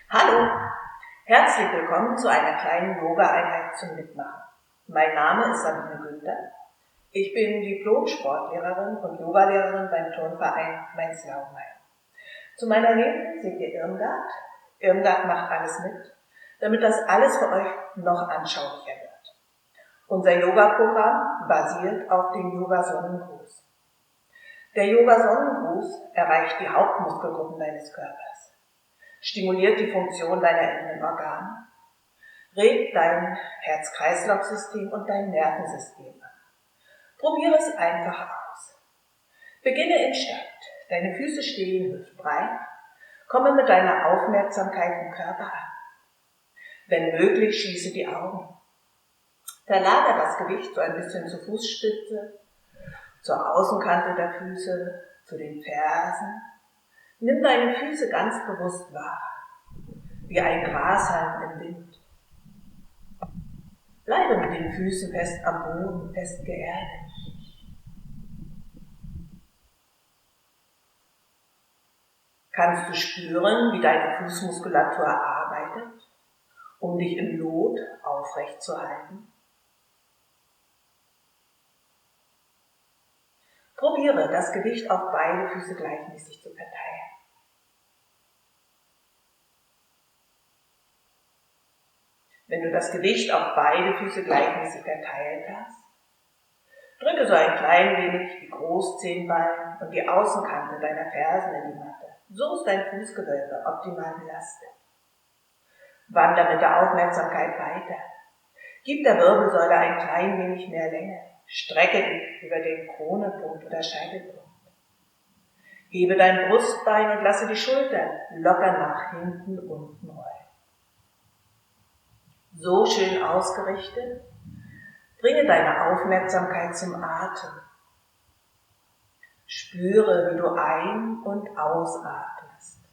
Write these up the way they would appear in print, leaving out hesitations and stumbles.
Hallo, herzlich willkommen zu einer kleinen Yoga-Einheit zum Mitmachen. Mein Name ist Sabine. Ich bin Diplomsportlehrerin und Yogalehrerin beim Turnverein Mainz-Laubenheim. Zu meiner Linken seht ihr Irmgard. Irmgard macht alles mit, damit das alles für euch noch anschaulicher wird. Unser Yogaprogramm basiert auf dem Yoga-Sonnengruß. Der Yoga-Sonnengruß erreicht die Hauptmuskelgruppen deines Körpers, stimuliert die Funktion deiner inneren Organe, regt dein Herzkreislauf-System und dein Nervensystem an. Probiere es einfach aus. Beginne in Stand. Deine Füße stehen hüftbreit. Komme mit deiner Aufmerksamkeit im Körper an. Wenn möglich, schließe die Augen. Verlagere das Gewicht so ein bisschen zur Fußspitze, zur Außenkante der Füße, zu den Fersen. Nimm deine Füße ganz bewusst wahr, wie ein Grashalm im Wind. Bleibe mit den Füßen fest am Boden, fest geerdet. Kannst du spüren, wie deine Fußmuskulatur arbeitet, um dich im Lot aufrecht zu halten? Probiere, das Gewicht auf beide Füße gleichmäßig zu verteilen. Wenn du das Gewicht auf beide Füße gleichmäßig verteilt hast, drücke so ein klein wenig die Großzehenballen und die Außenkante deiner Fersen in die Matte. So ist dein Fußgewölbe optimal belastet. Wandere mit der Aufmerksamkeit weiter. Gib der Wirbelsäule ein klein wenig mehr Länge. Strecke dich über den Kronenpunkt oder Scheitelpunkt. Hebe dein Brustbein und lasse die Schultern locker nach hinten unten rollen. So schön ausgerichtet, bringe deine Aufmerksamkeit zum Atem. Spüre, wie du ein- und ausatmest.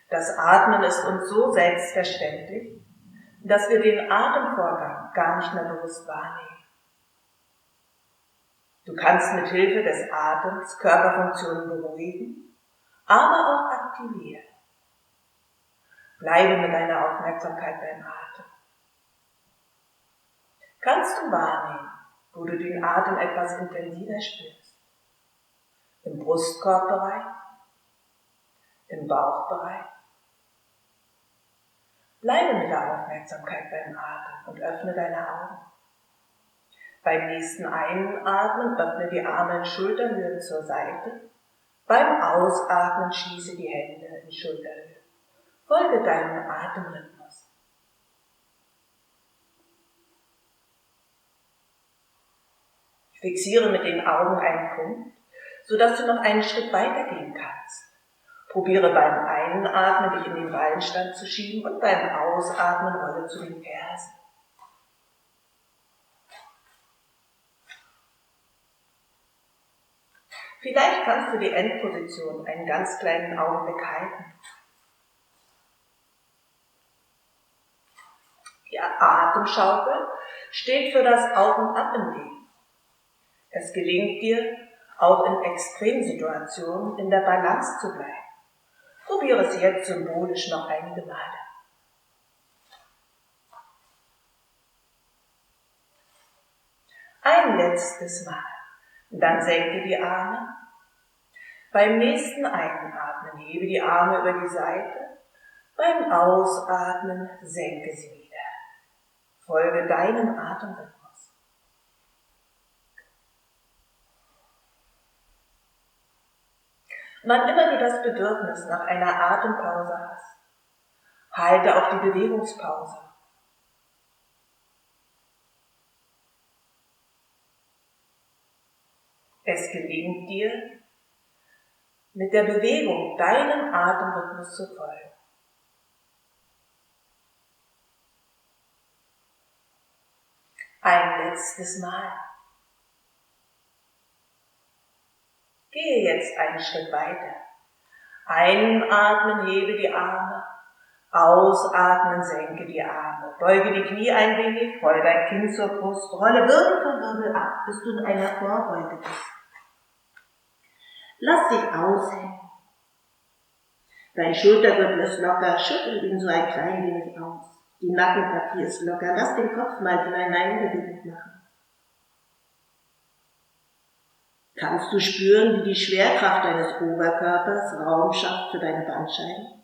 Das Atmen ist uns so selbstverständlich, dass wir den Atemvorgang gar nicht mehr bewusst wahrnehmen. Du kannst mit Hilfe des Atems Körperfunktionen beruhigen, aber auch aktivieren. Bleibe mit deiner Aufmerksamkeit beim Atem. Kannst du wahrnehmen, wo du den Atem etwas intensiver spürst? Im Brustkorbbereich? Im Bauchbereich? Bleibe mit der Aufmerksamkeit beim Atem und öffne deine Augen. Beim nächsten Einatmen öffne die Arme in Schulterhöhe zur Seite. Beim Ausatmen schließe die Hände in Schulterhöhe. Folge deinem Atemrhythmus. Fixiere mit den Augen einen Punkt, sodass du noch einen Schritt weitergehen kannst. Probiere beim Einatmen dich in den Ballenstand zu schieben und beim Ausatmen rolle zu den Fersen. Vielleicht kannst du die Endposition einen ganz kleinen Augenblick halten. Die Atemschaukel steht für das Auf und Ab im Leben. Es gelingt dir, auch in Extremsituationen in der Balance zu bleiben. Probiere es jetzt symbolisch noch einige Male. Ein letztes Mal. Dann senke die Arme. Beim nächsten Einatmen hebe die Arme über die Seite. Beim Ausatmen senke sie wieder. Folge deinem Atemrhythmus. Wann immer du das Bedürfnis nach einer Atempause hast, halte auch die Bewegungspause. Es gelingt dir, mit der Bewegung deinem Atemrhythmus zu folgen. Ein letztes Mal. Gehe jetzt einen Schritt weiter. Einatmen, hebe die Arme. Ausatmen, senke die Arme. Beuge die Knie ein wenig, rolle dein Kinn zur Brust, rolle Wirbel für Wirbel ab, bis du in einer Vorbeuge bist. Lass dich aushängen. Dein Schultergürtel ist locker, schüttel ihn so ein klein wenig aus. Die Nackenpartie ist locker, lass den Kopf mal in eine Einbewegung machen. Kannst du spüren, wie die Schwerkraft deines Oberkörpers Raum schafft für deine Bandscheiben?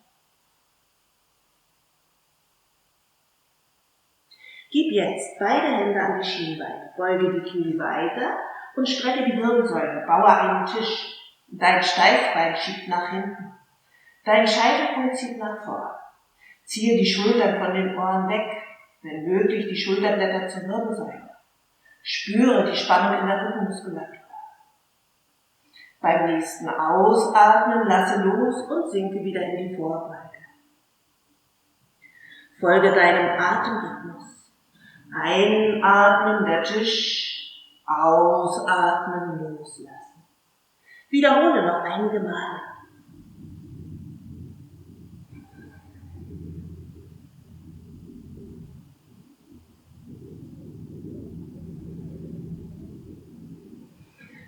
Gib jetzt beide Hände an die Schienbeine, beuge die Knie weiter und strecke die Wirbelsäule, baue einen Tisch. Dein Steifbein schiebt nach hinten. Dein Scheitelpunkt zieht nach vorn. Ziehe die Schultern von den Ohren weg, wenn möglich die Schulterblätter zur Wirbelsäule. Spüre die Spannung in der Rückenmuskulatur. Beim nächsten Ausatmen lasse los und sinke wieder in die Vorbeuge. Folge deinem Atemrhythmus. Einatmen, der Tisch, ausatmen, loslassen. Wiederhole noch einige Male.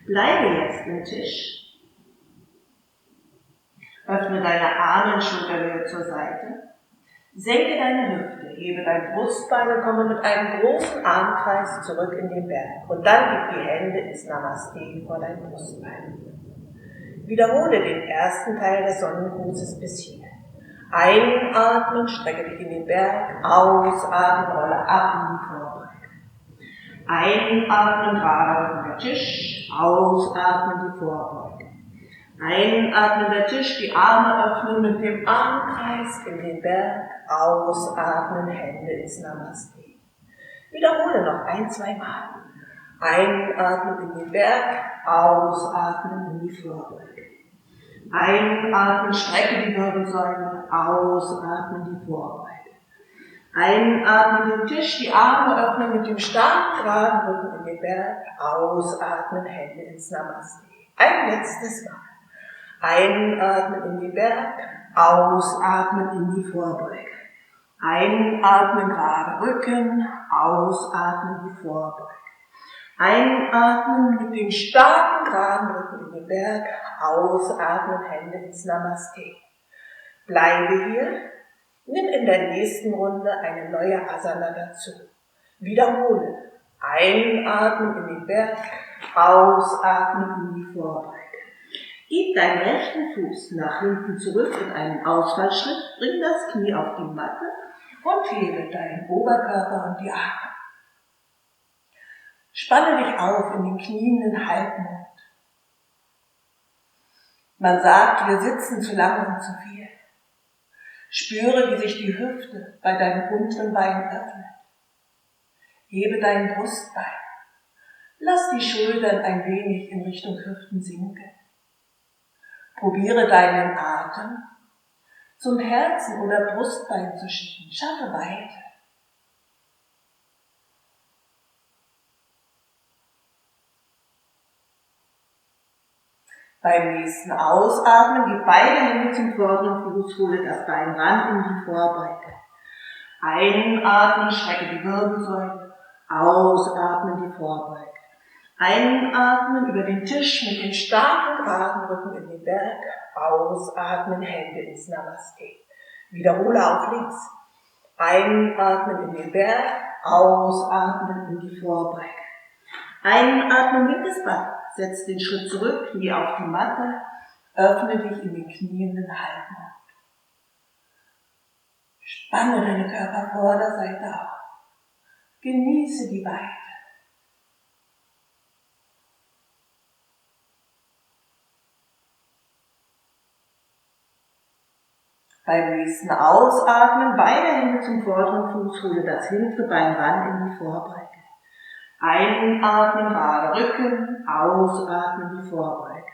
Bleibe jetzt im Tisch. Öffne deine Arme in Schulterhöhe zur Seite. Senke deine Hüfte, hebe dein Brustbein und komme mit einem großen Armkreis zurück in den Berg. Und dann gib die Hände ins Namaste vor dein Brustbein. Wiederhole den ersten Teil des Sonnengrußes bis hier. Einatmen, strecke dich in den Berg. Ausatmen, rolle ab in die Vorbeuge. Einatmen, gerade auf den Tisch. Ausatmen, die Vorbeuge. Einatmen, der Tisch, die Arme öffnen mit dem Armkreis in den Berg. Ausatmen, Hände ins Namaste. Wiederhole noch 1-2 Mal. Einatmen in den Berg, ausatmen in die Vorbeuge. Einatmen, strecke die Wirbelsäule, ausatmen die Vorbeuge. Einatmen den Tisch, die Arme öffnen mit dem starken, geraden Rücken in den Berg, ausatmen, Hände ins Namaste. Ein letztes Mal. Einatmen in den Berg, ausatmen in die Vorbeuge. Einatmen, gerade Rücken, ausatmen die Vorbeuge. Einatmen mit dem starken, geraden Rücken in den Berg, ausatmen, Hände ins Namaste. Bleibe hier, nimm in der nächsten Runde eine neue Asana dazu. Wiederhole. Einatmen in den Berg, ausatmen in die Vorbeuge. Gib deinen rechten Fuß nach hinten zurück in einen Ausfallschritt, bring das Knie auf die Matte und hebe deinen Oberkörper und die Arme. Spanne dich auf in den knienden Halbmond. Man sagt, wir sitzen zu lange und zu viel. Spüre, wie sich die Hüfte bei deinem unteren Bein öffnet. Hebe dein Brustbein. Lass die Schultern ein wenig in Richtung Hüften sinken. Probiere deinen Atem zum Herzen oder Brustbein zu schicken. Schaffe Weite. Beim nächsten Ausatmen gib beide Hände zum vorderen Fuß, hole das Bein ran in die Vorbeuge. Einatmen, strecke die Wirbelsäule, ausatmen die Vorbeuge. Einatmen über den Tisch mit dem starken, geraden Rücken in den Berg, ausatmen, Hände ins Namaste. Wiederhole auf links. Einatmen in den Berg, ausatmen in die Vorbeuge. Einatmen, linkes Bein. Setz den Schritt zurück, Knie auf die Matte, öffne dich in den knienden Halbmond. Spanne deine Körpervorderseite auf. Genieße die Weite. Beim nächsten Ausatmen, beide Hände zum vorderen Fuß, hole das hintere Bein ran in die Vorbeuge. Einatmen, gerade Rücken, ausatmen die Vorbeuge.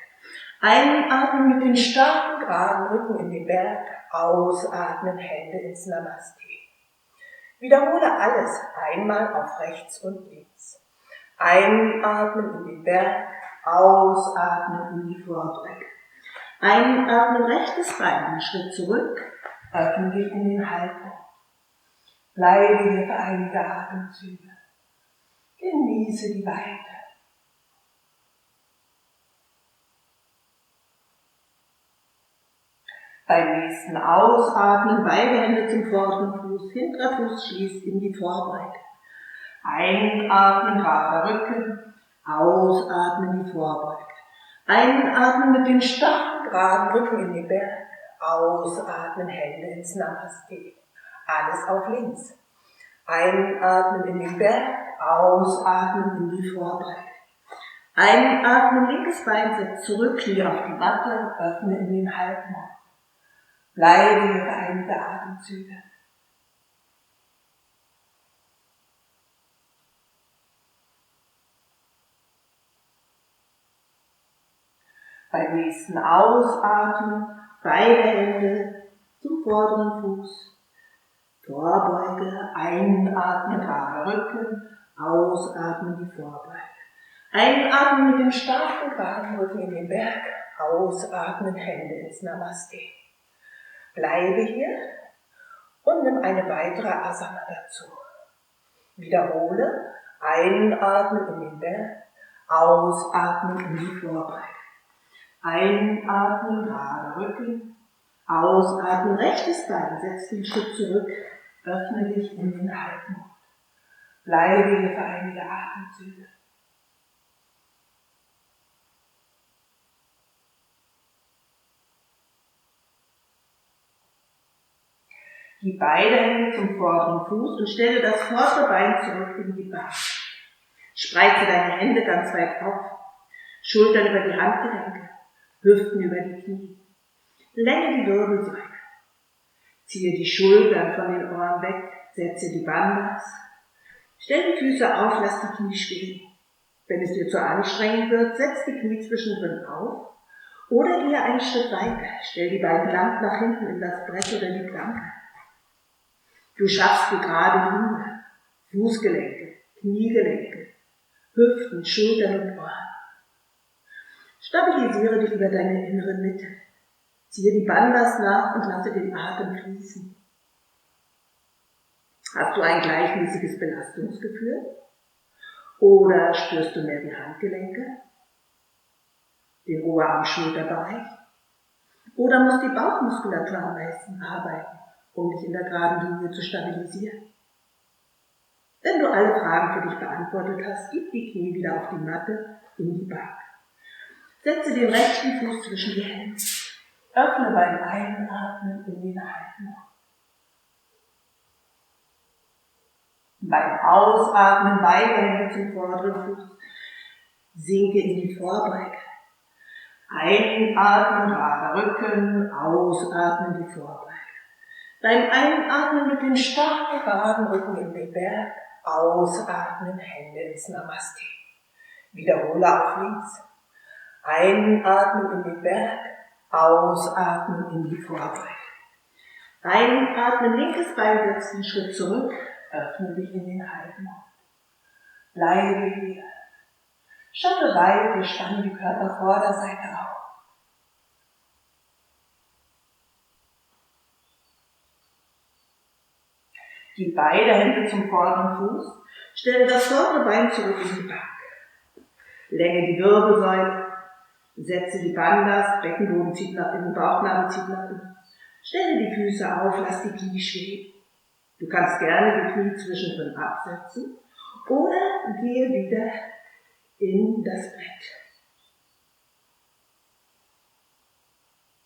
Einatmen mit dem starken, geraden Rücken in den Berg, ausatmen, Hände ins Namaste. Wiederhole alles einmal auf rechts und links. Einatmen in den Berg, ausatmen in die Vorbeuge. Einatmen, rechtes Bein, einen Schritt zurück, öffne dich in den Halbmond. Bleibe hier für einige Atemzüge. Genieße die Weite. Beim nächsten Ausatmen beide Hände zum vorderen Fuß, hinterer Fuß schließt in die Vorbeuge. Einatmen, gerader Rücken, ausatmen, die Vorbeuge. Einatmen mit dem starken, geraden Rücken in den Berg, ausatmen, Hände ins Namaste. Alles auf links. Einatmen in den Berg, ausatmen in die Vorbeuge. Einatmen, linkes Bein setzt zurück, Knie auf die Matte, öffne in den Halbmond. Bleibe hier für einige Atemzüge. Beim nächsten Ausatmen, beide Hände zum vorderen Fuß. Vorbeuge, einatmen, gerader Rücken, ausatmen, die Vorbeuge. Einatmen mit dem starken, geraden Rücken in den Berg, ausatmen, Hände ins Namaste. Bleibe hier und nimm eine weitere Asana dazu. Wiederhole, einatmen in den Berg, ausatmen in die Vorbeuge. Einatmen, gerader Rücken, ausatmen, rechtes Bein, setz den Schritt zurück, öffne dich in den Halbmond. Bleibe hier für einige Atemzüge. Gib beide Hände zum vorderen Fuß und stelle das vordere Bein zurück in die Bank. Spreize deine Hände ganz weit auf, Schultern über die Handgelenke, Hüften über die Knie. Länge die Wirbelsäule. Ziehe die Schultern von den Ohren weg, setze die Bandhas. Stell die Füße auf, lass die Knie stehen. Wenn es dir zu anstrengend wird, setz die Knie zwischendrin auf oder gehe einen Schritt weiter. Stell die Beine lang nach hinten in das Brett oder die Planke. Du schaffst die gerade Linie, Fußgelenke, Kniegelenke, Hüften, Schultern und Ohren. Stabilisiere dich über deine innere Mitte. Ziehe die Bandhas nach und lasse den Atem fließen. Hast du ein gleichmäßiges Belastungsgefühl? Oder spürst du mehr die Handgelenke, den Oberarm-Schulterbereich? Oder muss die Bauchmuskulatur am meisten arbeiten, um dich in der geraden Linie zu stabilisieren? Wenn du alle Fragen für dich beantwortet hast, gib die Knie wieder auf die Matte in die Bank. Setze den rechten Fuß zwischen die Hände. Öffne beim Einatmen in den Halbmond. Beim Ausatmen beide Hände zum vorderen Fuß. Sinke in die Vorbeuge. Einatmen, gerader Rücken, ausatmen, die Vorbeuge. Beim Einatmen mit dem starken, geraden Rücken in den Berg, ausatmen, Hände ins Namaste. Wiederhole auf links. Einatmen in den Berg, ausatmen in die Vorbeuge. Einatmen, linkes Bein setzt einen Schritt zurück, öffne dich in den Halbmond. Bleibe hier. Schaffe weite, spanne die Körpervorderseite auf. Gib beide Hände zum vorderen Fuß, stelle das vordere Bein zurück in die Bank. Länge die Wirbelsäule, setze die Bandhas, Beckenboden zieht nach innen, Bauchnabel zieht nach innen. Stelle die Füße auf, lass die Knie schweben. Du kannst gerne die Knie zwischendrin absetzen oder gehe wieder in das Brett.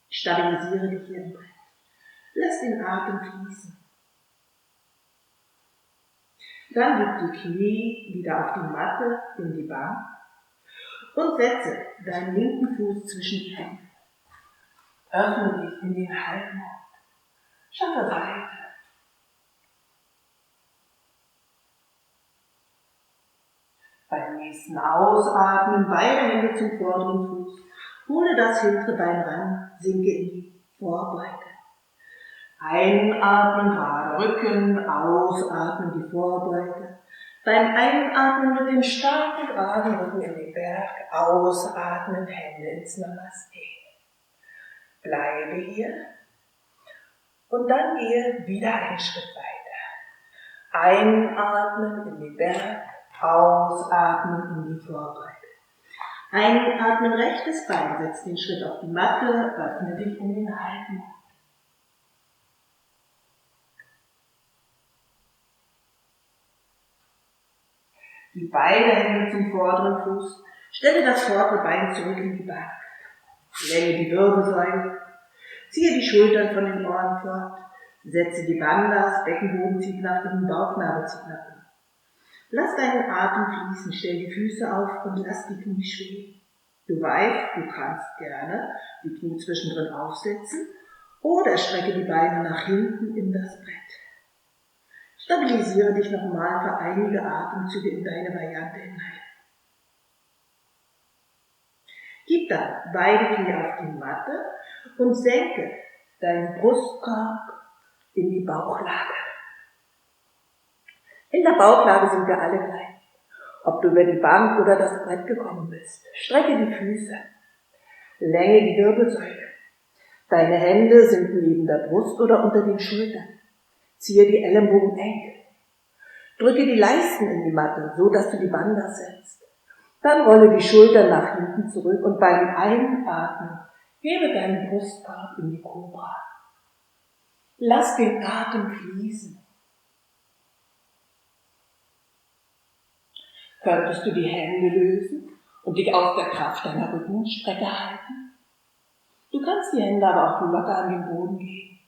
Stabilisiere dich hier im Brett. Lass den Atem fließen. Dann leg die Knie wieder auf die Matte in die Bank und setze deinen linken Fuß zwischen die Hände. Öffne dich in den Halbmond. Schaffe weiter. Beim nächsten Ausatmen beide Hände zum vorderen Fuß. Hole das hintere Bein ran, sinke in die Vorbeuge. Einatmen, gerade Rücken, ausatmen, die Vorbeuge. Beim Einatmen mit dem starken, geraden Rücken in den Berg, ausatmen, Hände ins Namaste. Bleibe hier und dann gehe wieder einen Schritt weiter. Einatmen in den Berg, ausatmen in die Vorbeuge. Einatmen, rechtes Bein, setz den Schritt auf die Matte, öffne dich in den Halbmond. Gib beide Hände zum vorderen Fuß. Stelle das vordere Bein zurück in die Bank. Länge die Wirbelsäule. Ziehe die Schultern von den Ohren fort. Setze die Bandas, Beckenboden zieht nach unten, Bauchnabel zieht nach unten. Lass deinen Atem fließen, stell die Füße auf und lass die Knie schweben. Du weißt, du kannst gerne die Knie zwischendrin aufsetzen oder strecke die Beine nach hinten in das Brett. Stabilisiere dich nochmal für einige Atemzüge in deine Variante hinein. Gib dann beide Knie auf die Matte und senke deinen Brustkorb in die Bauchlage. In der Bauchlage sind wir alle gleich. Ob du über die Bank oder das Brett gekommen bist. Strecke die Füße. Länge die Wirbelsäule. Deine Hände sind neben der Brust oder unter den Schultern. Ziehe die Ellenbogen eng. Drücke die Leisten in die Matte, so dass du die Bandas setzt. Dann rolle die Schultern nach hinten zurück und beim Einatmen hebe deinen Brustkorb in die Kobra. Lass den Atem fließen. Könntest du die Hände lösen und dich aus der Kraft deiner Rückenstrecke halten? Du kannst die Hände aber auch locker an den Boden geben.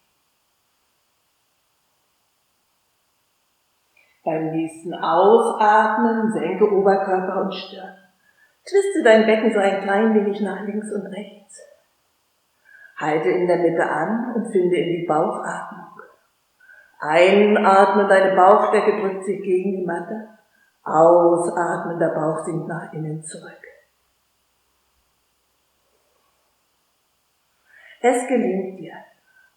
Beim nächsten Ausatmen senke Oberkörper und Stirn. Twiste dein Becken so ein klein wenig nach links und rechts. Halte in der Mitte an und finde in die Bauchatmung. Einatmen, deine Bauchdecke drückt sich gegen die Matte. Ausatmen, der Bauch sinkt nach innen zurück. Es gelingt dir,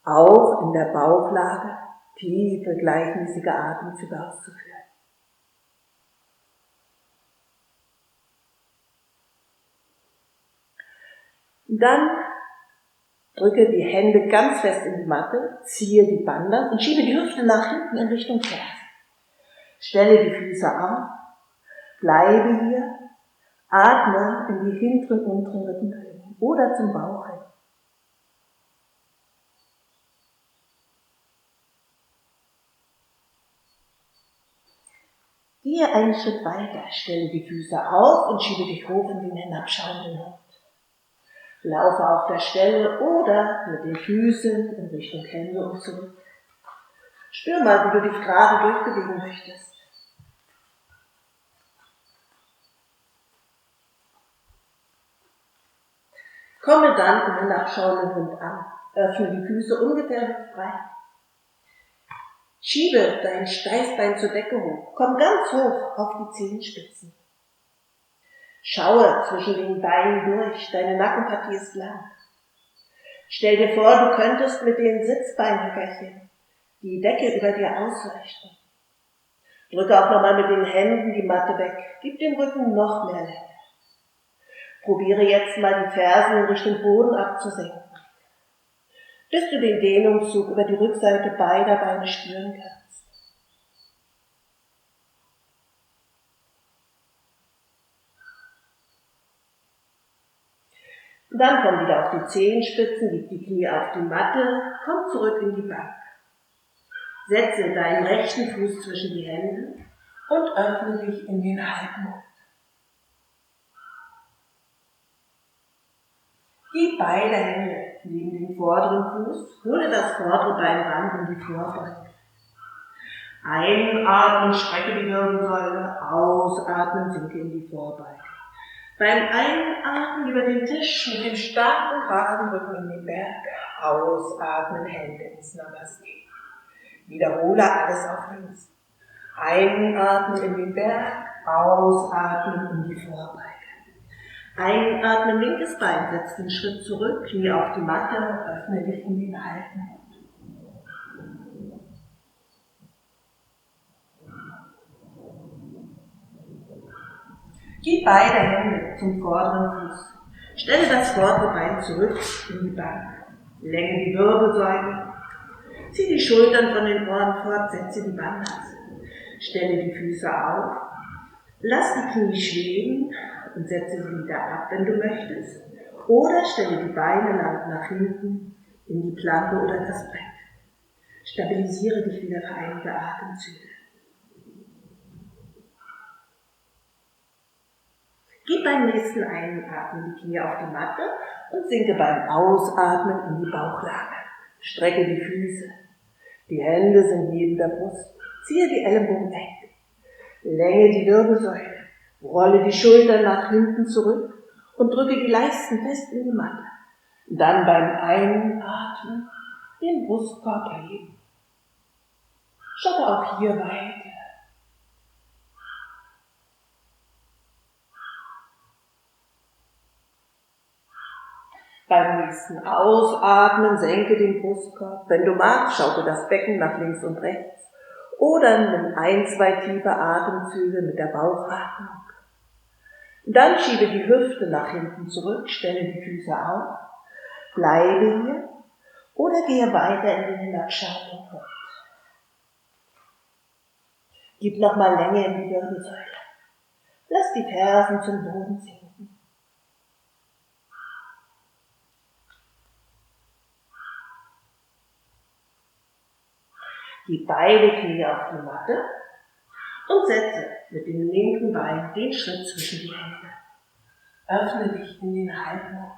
auch in der Bauchlage tiefe, gleichmäßige Atemzüge auszuführen. Dann drücke die Hände ganz fest in die Matte, ziehe die Bande und schiebe die Hüfte nach hinten in Richtung Ferse. Stelle die Füße auf, bleibe hier, atme in die hinteren, unteren Rippenbögen oder zum Bauch hin. Gehe einen Schritt weiter, stelle die Füße auf und schiebe dich hoch in den hinabschauenden Hund. Laufe auf der Stelle oder mit den Füßen in Richtung Hände und zurück. Spür mal, wie du dich gerade durchbewegen möchtest. Komme dann im hinabschauenden Hund an. Öffne die Füße ungefähr hüftbreit. Schiebe dein Steißbein zur Decke hoch. Komm ganz hoch auf die Zehenspitzen. Schaue zwischen den Beinen durch. Deine Nackenpartie ist lang. Stell dir vor, du könntest mit den Sitzbeinhöckerchen die Decke über dir ausleuchten. Drücke auch nochmal mit den Händen die Matte weg. Gib dem Rücken noch mehr Länge. Probiere jetzt mal die Fersen in Richtung Boden abzusenken, bis du den Dehnungszug über die Rückseite beider Beine spüren kannst. Und dann komm wieder auf die Zehenspitzen, leg die Knie auf die Matte, komm zurück in die Bank. Setze deinen rechten Fuß zwischen die Hände und öffne dich in den Halbmond. Gib beide Hände neben den vorderen Fuß, hole das vordere Bein ran in die Vorbeuge. Einatmen, strecke die Wirbelsäule, ausatmen, sinke in die Vorbeuge. Beim Einatmen über den Tisch mit dem starken, geraden Rücken in den Berg, ausatmen, Hände ins Namaste. Wiederhole alles auf links. Einatmen in den Berg, ausatmen in die Vorbeuge. Einatmen, linkes Bein, setz den Schritt zurück, Knie auf die Matte, öffne dich in den Halbmond. Gib beide Hände zum vorderen Fuß. Stelle das vordere Bein zurück in die Bank. Länge die Wirbelsäule. Zieh die Schultern von den Ohren fort, setze die Bandas. Stelle die Füße auf. Lass die Knie schweben und setze sie wieder ab, wenn du möchtest. Oder stelle die Beine lang nach hinten in die Planke oder das Brett. Stabilisiere dich wieder für einige Atemzüge. Gib beim nächsten Einatmen die Knie auf die Matte und sinke beim Ausatmen in die Bauchlage. Strecke die Füße. Die Hände sind neben der Brust. Ziehe die Ellenbogen eng. Länge die Wirbelsäule. Rolle die Schultern nach hinten zurück und drücke die Leisten fest in die Matte. Dann beim Einatmen den Brustkorb heben. Stoppe auch hier weiter. Beim nächsten Ausatmen senke den Brustkorb. Wenn du magst, schaukele das Becken nach links und rechts. Oder nimm 1-2 tiefe Atemzüge mit der Bauchatmung. Dann schiebe die Hüfte nach hinten zurück, stelle die Füße auf, bleibe hier oder gehe weiter in den hinabschauenden Hund. Gib nochmal Länge in die Wirbelsäule. Lass die Fersen zum Boden sinken. Gib beide Knie auf die Matte und setze mit dem linken Bein den Schritt zwischen die Hände. Öffne dich in den Halbmond.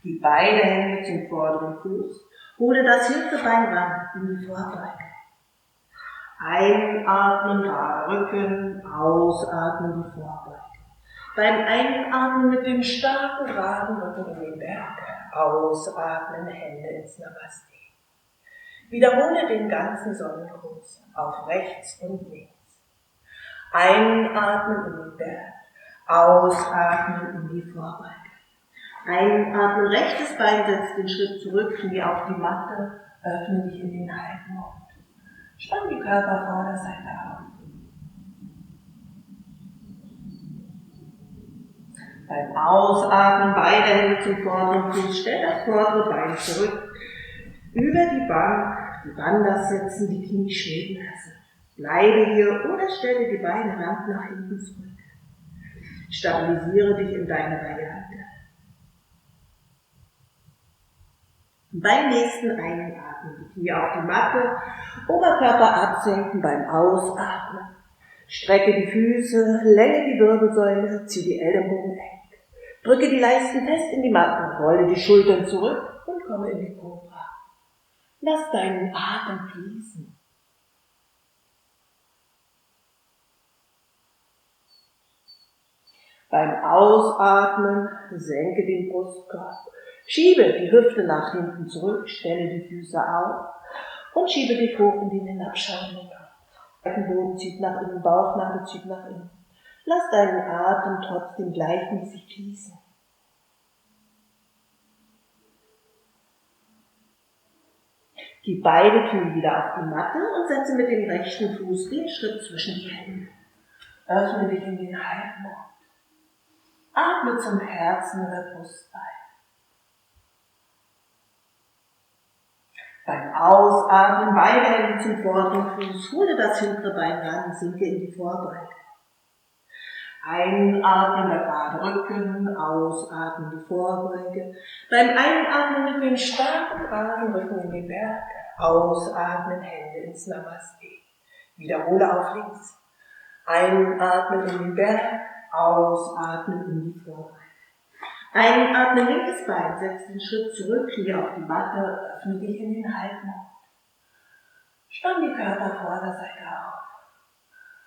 Gib beide Hände zum vorderen Fuß. Hole das hintere Bein ran in die Vorbeuge. Einatmen, gerader Rücken, ausatmen, die Vorbeuge. Beim Einatmen mit dem starken, geraden Rücken in den Berg. Ausatmen, Hände ins Namaste. Wiederhole den ganzen Sonnengruß auf rechts und links. Einatmen in den Berg. Ausatmen in die Vorbeuge. Einatmen, rechtes Bein setzt den Schritt zurück, Knie auf die Matte, öffne dich in den Halbmond. Spann die Körpervorderseite auf. Beim Ausatmen beide Hände zum vorderen Fuß, stell das vordere Bein zurück, über die Bank, die Bandas setzen, die Knie schweben lassen. Bleibe hier oder stelle die Beine lang nach hinten zurück. Stabilisiere dich in deiner Variante. Beim nächsten Einatmen die Knie auf die Matte, Oberkörper absenken beim Ausatmen. Strecke die Füße, länge die Wirbelsäule, zieh die Ellenbogen eng. Drücke die Leisten fest in die Matte, rolle die Schultern zurück und komme in die Kobra. Lass deinen Atem fließen. Beim Ausatmen senke den Brustkorb, schiebe die Hüfte nach hinten zurück, stelle die Füße auf und schiebe dich hoch in den hinabschauenden Kopf. Boden zieht nach innen, Bauchnabel zieht nach innen. Lass deinen Atem trotzdem gleichmäßig fließen. Gib beide Knie wieder auf die Matte und setze mit dem rechten Fuß den Schritt zwischen die Hände. Öffne dich in den Halbmond. Atme zum Herzen oder Brustbein. Beim Ausatmen beide Hände zum vorderen Fuß, hole das hintere Bein ran, sinke in die Vorbeuge. Einatmen, der gerade Rücken, ausatmen, die Vorbeuge. Beim Einatmen mit dem starken geraden Rücken in den Berg, ausatmen, Hände ins Namaste. Wiederhole auf links. Einatmen in den Berg, ausatmen in die Vorbeuge. Einatmen, linkes Bein, setz den Schritt zurück, Knie auf die Matte, öffne dich in den Halbmond. Spann die Körpervorderseite auf.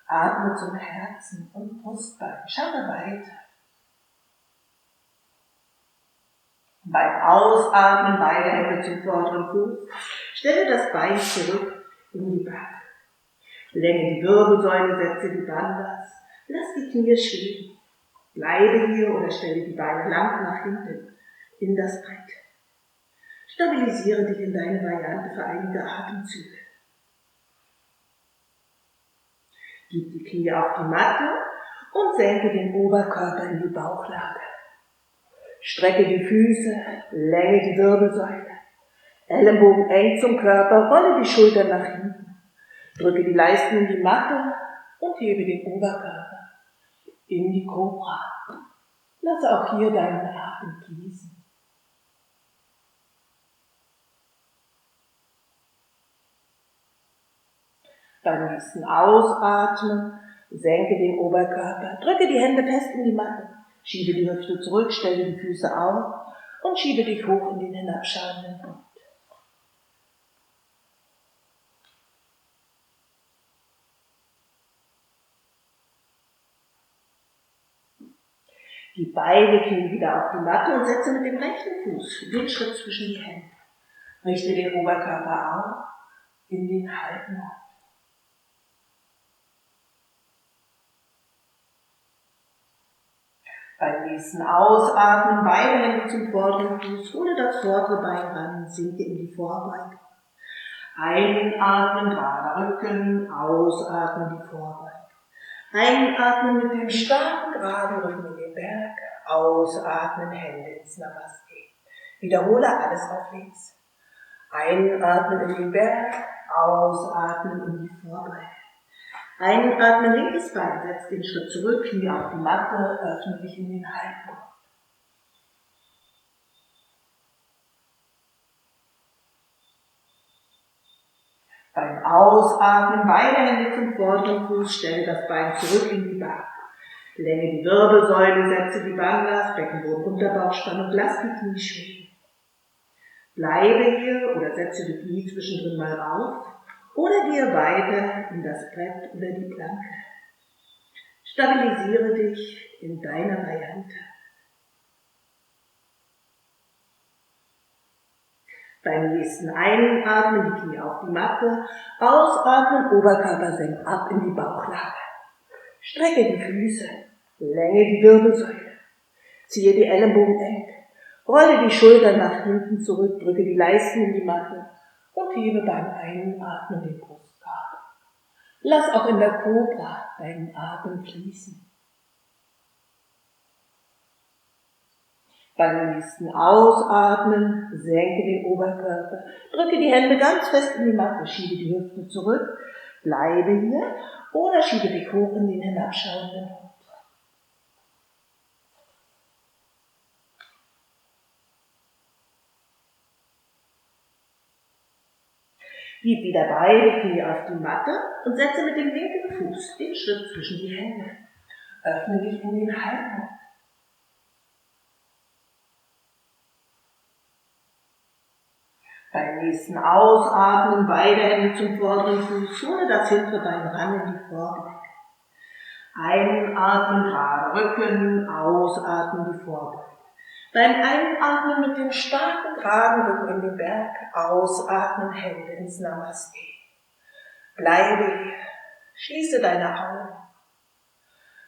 Atme zum Herzen und Brustbein, schaue weiter. Beim Ausatmen beide Hände zum vorderen Fuß, stelle das Bein zurück in die Bank. Länge die Wirbelsäule, setze die Bandas, lass die Knie schweben. Bleibe hier oder stelle die Beine lang nach hinten in das Brett. Stabilisiere dich in deine Variante für einige Atemzüge. Gib die Knie auf die Matte und senke den Oberkörper in die Bauchlage. Strecke die Füße, länge die Wirbelsäule. Ellenbogen eng zum Körper, rolle die Schultern nach hinten. Drücke die Leisten in die Matte und hebe den Oberkörper in die Kobra. Lasse auch hier deinen Atem fließen. Beim nächsten Ausatmen senke den Oberkörper, drücke die Hände fest in die Matte, schiebe die Hüfte zurück, stelle die Füße auf und schiebe dich hoch in den hinabschauenden Hund. Die beiden Knie wieder auf die Matte und setze mit dem rechten Fuß den Schritt zwischen die Hände. Richte den Oberkörper auf in den halben Hund. Beim nächsten Ausatmen beide Hände zum vorderen Fuß, hole das vordere Bein ran, sinke in die Vorbeuge. Einatmen, gerader Rücken, ausatmen, die Vorbeuge. Einatmen mit dem starken, geraden Rücken in den Berg, ausatmen, Hände ins Namaste. Wiederhole alles auf links. Einatmen in den Berg, ausatmen in die Vorbeuge. Einatmen, linkes Bein, setz den Schritt zurück, Knie auf die Matte, öffne dich in den Halbmond. Beim Ausatmen beide Hände zum vorderen Fuß, stelle das Bein zurück in die Bank. Länge die Wirbelsäule, setze die Bandhas, Beckenboden unter Bauchspannung, lass die Knie schwingen. Bleibe hier oder setze die Knie zwischendrin mal auf oder gehe weiter in das Brett oder die Planke. Stabilisiere dich in deiner Variante. Beim nächsten Einatmen die Knie auf die Matte, ausatmen, Oberkörper senkt ab in die Bauchlage. Strecke die Füße, länge die Wirbelsäule, ziehe die Ellenbogen eng, rolle die Schultern nach hinten zurück, drücke die Leisten in die Matte und hebe beim Einatmen den Brustkorb. Lass auch in der Kobra deinen Atem fließen. Beim nächsten Ausatmen senke den Oberkörper, drücke die Hände ganz fest in die Matte, schiebe die Hüften zurück, bleibe hier oder schiebe dich hoch in den hinabschauenden Hund. Gib wieder beide Knie auf die Matte und setze mit dem linken Fuß den Schritt zwischen die Hände. Öffne dich in den Halbmond. Beim nächsten Ausatmen beide Hände zum vorderen Fuß, hole das hintere Bein ran in die Vorbeuge. Einatmen, gerade Rücken, ausatmen, die Vorbeuge. Beim Einatmen mit dem starken, geraden Rücken in den Berg, ausatmen, Hände ins Namaste. Bleibe hier, schließe deine Augen,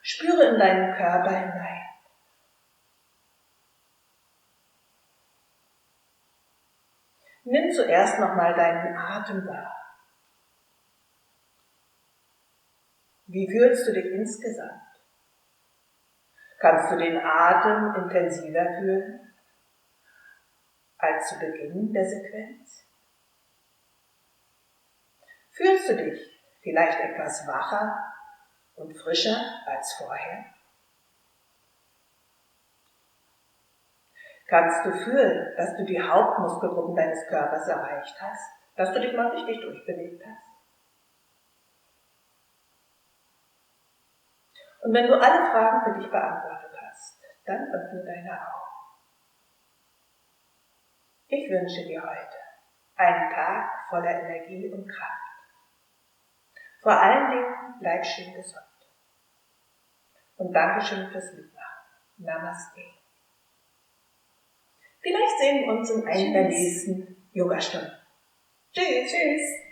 spüre in deinen Körper hinein. Nimm zuerst nochmal deinen Atem wahr. Wie fühlst du dich insgesamt? Kannst du den Atem intensiver fühlen als zu Beginn der Sequenz? Fühlst du dich vielleicht etwas wacher und frischer als vorher? Kannst du fühlen, dass du die Hauptmuskelgruppen deines Körpers erreicht hast, dass du dich mal richtig durchbewegt hast? Und wenn du alle Fragen für dich beantwortet hast, dann öffne deine Augen. Ich wünsche dir heute einen Tag voller Energie und Kraft. Vor allen Dingen bleib schön gesund. Und Dankeschön fürs Mitmachen. Namaste. Vielleicht sehen wir uns in einer der nächsten Yogastunden. Tschüss. Tschüss.